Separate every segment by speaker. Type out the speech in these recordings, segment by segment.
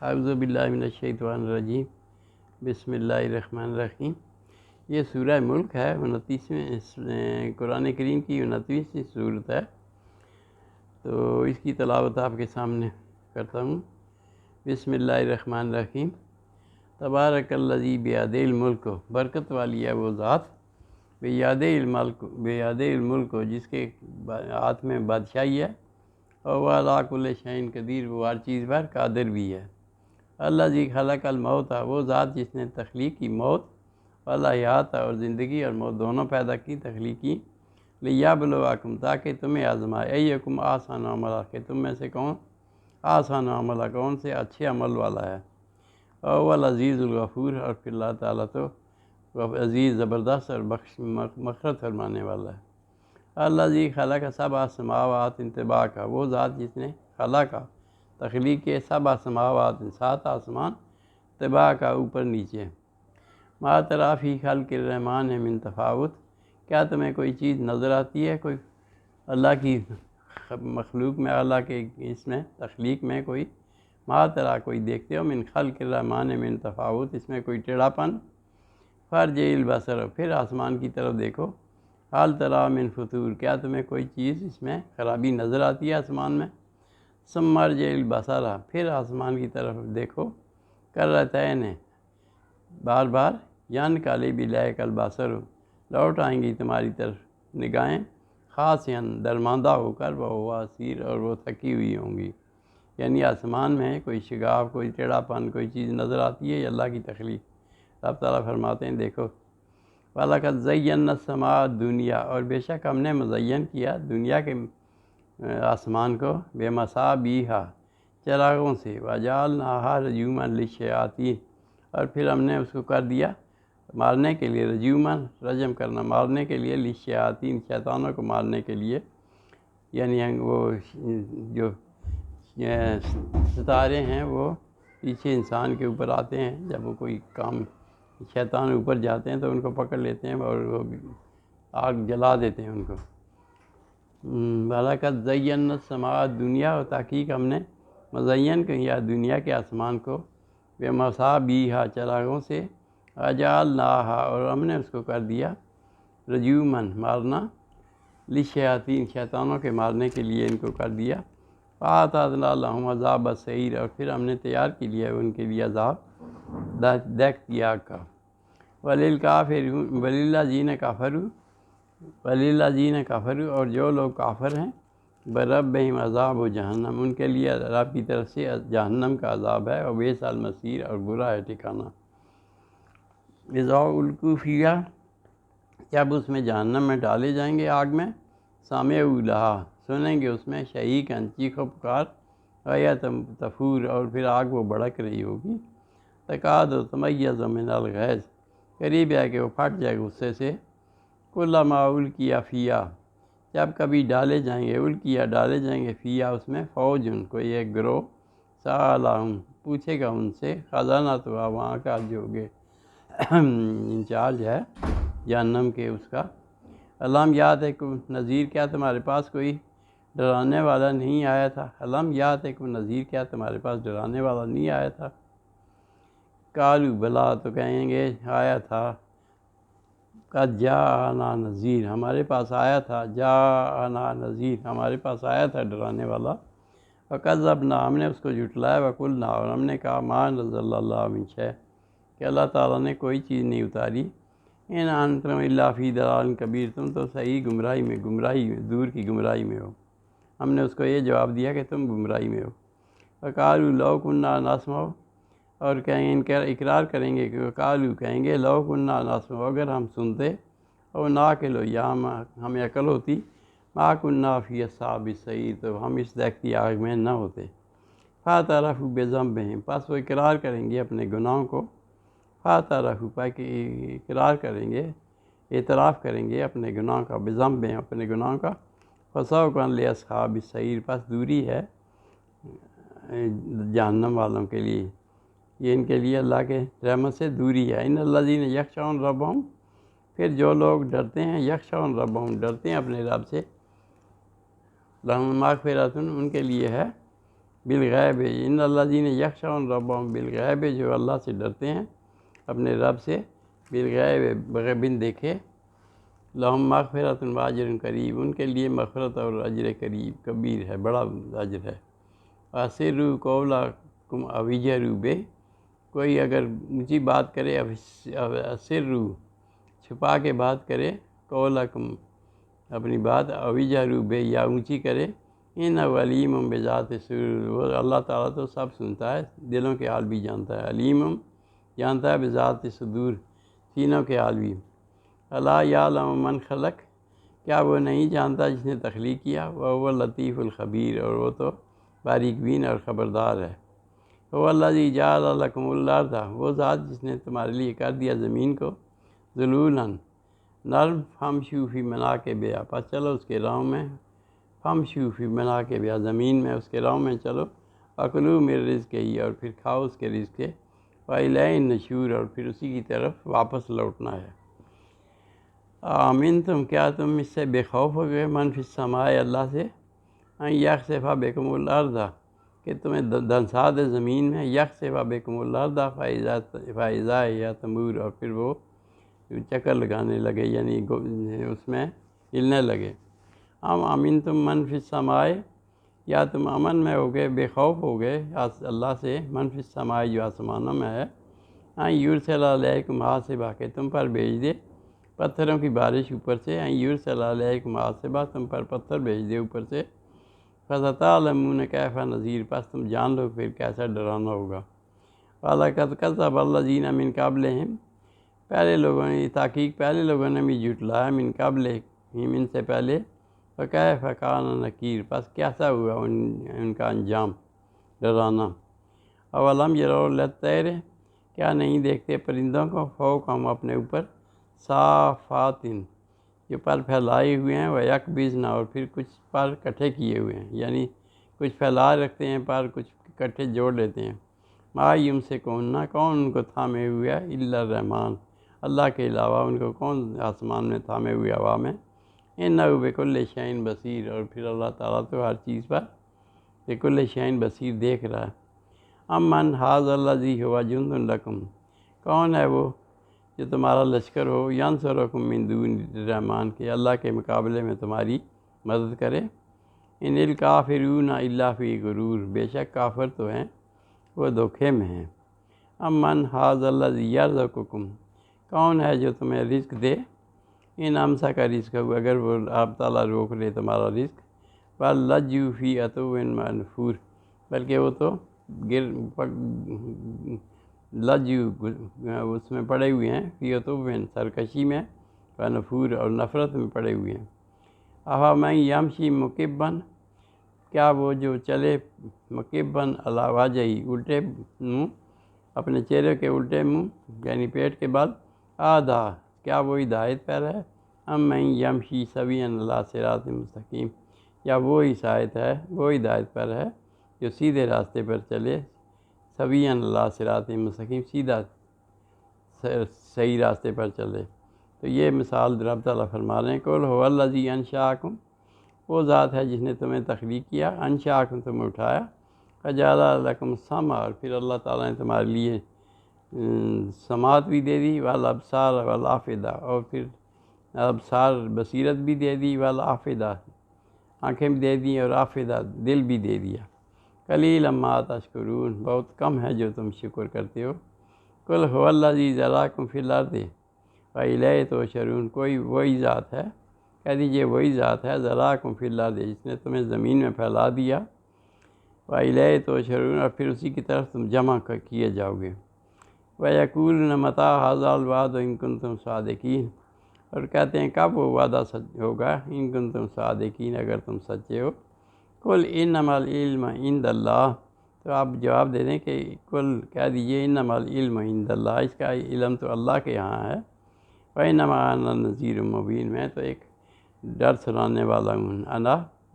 Speaker 1: اعوذ باللہ من الشیطان الرجیم، بسم اللہ الرحمن الرحیم۔ یہ سورہ ملک ہے، 29ویں قرآن کریم کی 29ویں سورت ہے، تو اس کی تلاوت آپ کے سامنے کرتا ہوں۔ بسم اللہ الرحمن الرحیم۔ تبارک الذی بیدہ الملک، برکت والی ہے وہ ذات، بیدہ الملک جس کے ہاتھ میں بادشاہی ہے، اور وہ علی کل شیء قدیر، وہ ہر چیز پر قادر بھی ہے۔ الذی خلق الموت، وہ ذات جس نے تخلیق کی موت، والحیات، اور زندگی اور موت دونوں پیدا کی، تخلیق کی، لیبلوکم، تاکہ تمہیں آزمائے، ایکم احسن عملا، کہ تم میں سے کون آسان عملہ، کون سے اچھے عمل والا ہے۔ اور وہ العزیز الغفور، اور پھر اللہ تعالیٰ تو عزیز، زبردست اور مغفرت فرمانے والا ہے۔ الذی خلق سبع سماوات طباقا، وہ ذات جس نے خلق تخلیق کے سبع سماوات، 7 آسمان، طباقا اوپر نیچے۔ ما تری فی خلق الرحمن من تفاوت، کیا تمہیں کوئی چیز نظر آتی ہے کوئی اللہ کی مخلوق میں، اللہ کے اس میں تخلیق میں کوئی ما تری، کوئی دیکھتے ہو، من خلق الرحمن من تفاوت، اس میں کوئی ٹیڑھا پن؟ فرجع البصر، پھر آسمان کی طرف دیکھو، حال تری من فطور، کیا تمہیں کوئی چیز اس میں خرابی نظر آتی ہے آسمان میں؟ ثم ارجع البصر، پھر آسمان کی طرف دیکھو، کرتین، بار بار، ینقلب الیک البصر، لوٹ آئیں گی تمہاری طرف نگاہیں، خاسئا، درماندہ ہو کر، وہ حسیر، اور وہ تھکی ہوئی ہوں گی۔ یعنی آسمان میں کوئی شگاف، کوئی ٹیڑھا پن، کوئی چیز نظر آتی ہے، یہ اللہ کی تخلیق۔ اللہ تعالیٰ فرماتے ہیں دیکھو، وَلَقَدْ زَيَّنَّا السَّمَاءَ الدُّنْيَا، اور بے شک ہم نے مزین کیا دنیا کے آسمان کو، بِمَصَابِیحَ، چراغوں سے، وَجَعَلْنَاهَا رُجُومًا لِلشَّیَاطِینِ، اور پھر ہم نے اس کو کر دیا مارنے کے لیے، رجوماً، رجم کرنا، مارنے کے لیے، للشیاطین، شیطانوں کو مارنے کے لیے۔ یعنی وہ جو ستارے ہیں وہ پیچھے انسان کے اوپر آتے ہیں، جب وہ کوئی کام شیطان اوپر جاتے ہیں تو ان کو پکڑ لیتے ہیں اور وہ آگ جلا دیتے ہیں ان کو۔ وَلَقَدْ زَيَّنَّا السَّمَاءَ الدُّنْيَا، اور تحقیق ہم نے مزین کیا دنیا کے آسمان کو، بِمَصَابِیحَ، چراغوں سے، وَجَعَلْنَاهَا، اور ہم نے اس کو کر دیا رجوماً، مارنا، للشیاطین، شیطانوں کے مارنے کے لیے ان کو کر دیا۔ فَأَعْتَدْنَا لَهُمْ عَذَابَ السَّعِيرِ، اور پھر ہم نے تیار کی لیا ان کے لیے عذاب دیکھتی آگ کا۔ وَلِلَّذِينَ كَفَرُوا، اور جو لوگ کافر ہیں، بِرَبِّهِمْ عَذَابُ جہنم، ان کے لیے رب کی طرف سے جہنم کا عذاب ہے، اور بئس المصیر، اور برا ہے ٹھکانہ۔ اذا القوا فیہا، جب اس میں جہنم میں ڈالے جائیں گے آگ میں، سمعوا لہا، سنیں گے اس میں، شہیقاً، چیخ و پکار، وہی تفور، اور پھر آگ وہ بھڑک رہی ہوگی، تکاد تمیز من الغیظ، قریب ہے کہ وہ پھٹ جائے غصے سے، کلما القی فیہا، جب کبھی ڈالے جائیں گے، ڈالے جائیں گے فیہا، اس میں، فوج، کوئی ایک گروہ، سألہم، پوچھے گا ان سے، خزانتہا، وہاں کا جو کہ انچارج ہے جہنم کے، اس کا، الم یاتکم نذیر، کیا تمہارے پاس کوئی ڈرانے والا نہیں آیا تھا؟ الم یاتکم نذیر، کیا تمہارے پاس ڈرانے والا نہیں آیا تھا؟ قالوا بلا، تو کہیں گے آیا تھا، قد جاءنا نذیر، ہمارے پاس آیا تھا، جاءنا نذیر، ہمارے پاس آیا تھا ڈرانے والا، فکذبنا، ہم نے اس کو جھٹلایا، وقلنا، اور ہم نے کہا، ما نزل اللہ من شیء، کہ اللہ تعالیٰ نے کوئی چیز نہیں اتاری، ان انتم الا فی ضلال کبیر، تم تو صحیح گمراہی میں، دور کی گمراہی میں ہو۔ ہم نے اس کو یہ جواب دیا کہ تم گمراہی میں ہو۔ فقالوا لو کنا نسمع، اور اقرار کریں گے کہ قالوا، کہیں گے، لو کنا نسمع، اگر ہم سنتے، اور ناقل، یا ہمیں عقل ہوتی، ما کنا فی اصحاب السعیر، تو ہم اس دیکھتی آگ میں نہ ہوتے۔ فاعترفوا بذنبہم، پس وہ اقرار کریں گے اپنے گناہوں کو، فاعترفوا، کہ اقرار کریں گے، اعتراف کریں گے اپنے گناہ کا، بذنبہم، اپنے گناہوں کا، فسوقا لاصحاب السعیر، پس دوری ہے جہنم والوں کے لیے، یہ ان کے لیے اللہ کے رحمت سے دوری ہے۔ ان الذین یخشون ربہم، پھر جو لوگ ڈرتے ہیں، یخشون ربہم، ڈرتے ہیں اپنے رب سے، لہم مغفرۃ، ان کے لیے ہے بالغیب ان الذین یخشون ربهم بالغیب، جو اللہ سے ڈرتے ہیں اپنے رب سے بالغیب بغیر بن دیکھے، لہم مغفرۃ و اجر قریب، ان کے لیے مغفرت اور اجر قریب کبیر ہے، بڑا اجر ہے۔ اسروا قولکم او اجہروا بہ، کوئی اگر اونچی بات کرے، اسروا چھپا کے بات کرے، قولکم اپنی بات، او اجہروا بہ یا اونچی کرے، انہ علیم بذات الصدور، وہ اللہ تعالیٰ تو سب سنتا ہے، دلوں کے حال بھی جانتا ہے، علیم جانتا ہے بذات الصدور، سینوں کے حال بھی۔ الا یعلم من خلق، کیا وہ نہیں جانتا جس نے تخلیق کیا، وہو اللطیف الخبیر، اور وہ تو باریک بین اور خبردار ہے۔ هو الذی جعل لکم الارض، وہ ذات جس نے تمہارے لیے کر دیا زمین کو ذلولا نرم، فامشوا فی مناکبہا، پس چلو اس کے راہوں میں، فامشوا فی مناکبہا، زمین میں اس کے راہوں میں چلو، اکلوا من رزقہ، اور پھر کھاؤ اس کے رزق کے، وإلیہ النشور، اور پھر اسی کی طرف واپس لوٹنا ہے۔ آمین تم، کیا تم اس سے بے خوف ہو گئے، من فی السماء، اللہ سے، ان یخسف بکم الارض، کہ تمہیں دھنسا دے زمین میں، یخسف بکم الارض فاذا ہی تمور، اور پھر وہ چکر لگانے لگے، یعنی اس میں ہلنے لگے۔ آمین تم من فی السماء، یا تم امن میں ہو گئے، بے خوف ہو گئے اللہ سے، من فی السماء جو آسمانوں میں ہے، ان یرسل علیکم حاصبا، کہ تم پر بھیج دے پتھروں کی بارش اوپر سے، ان یرسل علیکم حاصبا، تم پر پتھر بھیج دے اوپر سے، فستعلمون کیف نذیر، پس تم جان لو پھر کیسا ڈرانا ہوگا۔ وَلَقَدْ كَذَّبَ الَّذِينَ مِن قَبْلِهِمْ، پہلے لوگوں نے، تحقیق پہلے لوگوں نے بھی جھٹلایا، من قبلہم، ان سے پہلے، فَكَيْفَ كَانَ نَكِيرٌ، پس کیسا ہوا ان کا انجام ڈرانا۔ اولم یروا الی الطیر، کیا نہیں دیکھتے پرندوں کو، فوقہم اپنے اوپر، صافات جو پر پھیلائے ہوئے ہیں، ویقبضن، اور پھر کچھ پر کٹھے کیے ہوئے ہیں، یعنی کچھ پھیلا رکھتے ہیں پر، کچھ کٹھے جوڑ لیتے ہیں۔ ما یمسکہن، کون ان کو تھامے ہوئے ہے، الا الرحمن، اللہ کے علاوہ ان کو کون آسمان میں تھامے ہوئے ہوا میں، انہ بکل شیء بصیر، اور پھر اللہ تعالیٰ تو ہر چیز پر بکل شیء بصیر دیکھ رہا ہے۔ امن ھذا الذی ھو جند لکم، کون ہے وہ جو تمہارا لشکر ہو، ینصرکم من دون الرحمن، کہ اللہ کے مقابلے میں تمہاری مدد کرے۔ ان الکافرون الا فی غرور، بے شک کافر تو ہیں وہ دھوکے میں ہیں۔ امن ھذا الذی یرزقکم، کون ہے جو تمہیں رزق دے، ان امسک رزق ہو، اگر وہ آپ تعالیٰ روک لے تمہارا رزق، بل لجوا فی عتو منفور، بلکہ وہ تو لجو اس میں پڑے ہوئے ہیں، فی عتو، سرکشی میں، ونفور، اور نفرت میں پڑے ہوئے ہیں۔ افمن یمشی مکبن، کیا وہ جو چلے مکبن علی وجہہ، الٹے منہ، اپنے چہرے کے الٹے منہ، یعنی پیٹ کے بل، آدھا، کیا وہ ہدایت پر ہے، ام من یمشی سویا علی صراط مستقیم، یا وہ ہدایت پر ہے جو سیدھے راستے پر چلے، سویا علی صراط مستقیم، سیدھا صحیح راستے پر چلے۔ تو یہ مثال رب تعالیٰ فرما رہے ہیں، قل ھو الذی انشأکم، وہ ذات ہے جس نے تمہیں تخلیق کیا، انشأکم، تمہیں اٹھایا، وجعل لکم السمع، اور پھر اللہ تعالیٰ نے تمہارے لیے سماعت بھی دے دی، والابصار والافئدہ، اور پھر ابصار بصیرت بھی دے دی، والافئدہ آنکھیں بھی دے دی، اور آفئدہ دل بھی دے دیا۔ قلیلا ما تشکرون، بہت کم ہے جو تم شکر کرتے ہو۔ قل ھو الذی ذراکم فی الارض والیہ تحشرون، کوئی وہی ذات ہے، کہہ دیجئے وہی ذات ہے، ذراکم فی الارض، جس نے تمہیں زمین میں پھیلا دیا، والیہ تحشرون، اور پھر اسی کی طرف تم جمع کیے جاؤ گے۔ ویقولون متی ھذا الوعد ان کنتم صادقین، اور کہتے ہیں کب وہ وعدہ سچ ہوگا، ان کنتم صادقین، اگر تم سچے ہو۔ قل انما العلم عند اللہ، تو آپ جواب دے دیں کہ قل، کہہ دیجئے انما العلم عند اللہ، اس کا علم تو اللہ کے یہاں ہے، وانما انا نذیر مبین، میں تو ایک ڈر سنانے والا ہوں،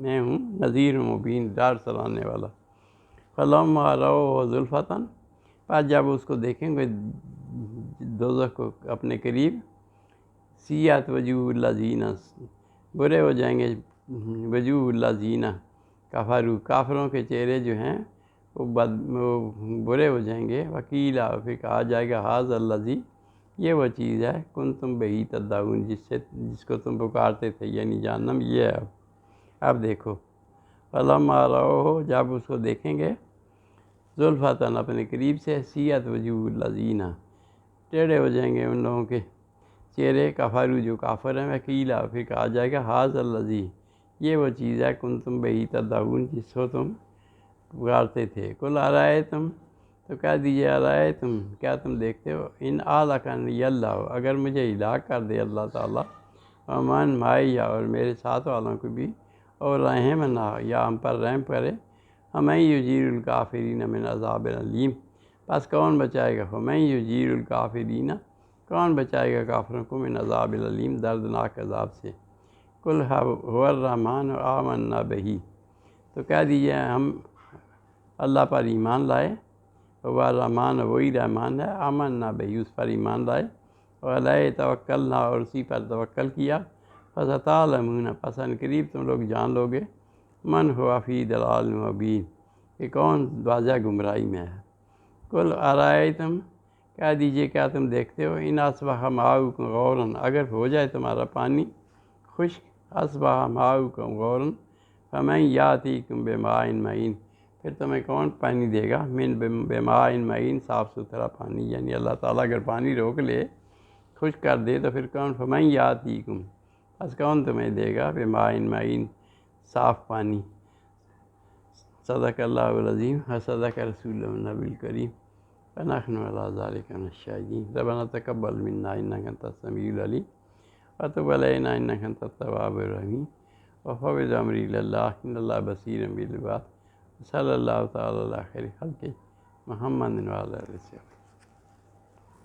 Speaker 1: میں ہوں نذیر مبین، ڈر سنانے والا۔ فلما رأوہ زلفۃ، پس جب اس کو دیکھیں گے دوزخ کو اپنے قریب، سیئت وجوہ الذین، برے ہو جائیں گے وجوہ الذین کفروا، کافروں کے چہرے جو ہیں، وہ برے ہو جائیں گے۔ وکیلا، پھر کہا جائے گا حاذ الذی، یہ وہ چیز ہے کن تم بہی تدعون، جس کو تم پکارتے تھے، یعنی جہنم یہ ہے۔ اب دیکھو، فلما رأوہ، جب اس کو دیکھیں گے، زلفۃ، اپنے قریب سے، سیئت وجوہ الذین، ٹیڑھے ہو جائیں گے ان لوگوں کے چہرے، کفروا، جو کافر ہیں۔ وکیلا، پھر کہا جائے گا حاذ الذی، یہ وہ چیز ہے کن تم بہی تدعون، جس کو تم پکارتے تھے۔ قل ارأیتم، تو کہہ دیجیے ارأیتم، کیا تم دیکھتے ہو، ان اہلکنی اللہ، اگر مجھے ہلاک کر دے اللہ تعالیٰ، ومن معی، اور میرے ساتھ والوں کو بھی، اور رحمنا، یا ہم پر رحم کرے، فمن یجیر الکافرین من عذاب علیم، پس کون بچائے گا، فمن یجیر الکافرین، کون بچائے گا کافروں کو، من عذاب علیم، دردناک عذاب سے۔ قل هو الرحمن آمنا بہ، تو کہہ دیجیے ہم اللہ پر ایمان لائے، وہ الرحمن، وہی رحمان ہے، آمنا بہ، اس پر ایمان لائے، اور علیہ توکلنا، اور اسی پر توکل کیا، فستعلمون، پس ان قریب تم لوگ جان لو گے، من ہوا فی ضلال مبین، کہ کون واضح گمراہی میں ہے۔ قل ارأیتم، کہہ دیجیے کیا تم دیکھتے ہو، ان اصبح ماؤکم غورا، اگر ہو جائے تمہارا پانی خشک، اصبح ماؤکم غورا، فمن یاتیکم بماء معین، پھر تمہیں کون پانی دے گا، من بماء معین، صاف ستھرا پانی، یعنی اللہ تعالیٰ اگر پانی روک لے، خشک کر دے، تو پھر کون، فمن یاتیکم، پس کون تمہیں دے گا، بماء معین، صاف پانی۔ صدق اللہ العظیم و صدق رسولہ النبی الکریم، ونحن علی ذلک من الشاہدین۔ ربنا تقبل منا انک انت السمیع العلیم، وتب علینا انک انت التواب الرحیم، وفوض امری الی اللہ ان اللہ بصیر بالعباد، صلی اللہ تعالی علی خیر خلقہ محمد وعلی آلہ وصحبہ۔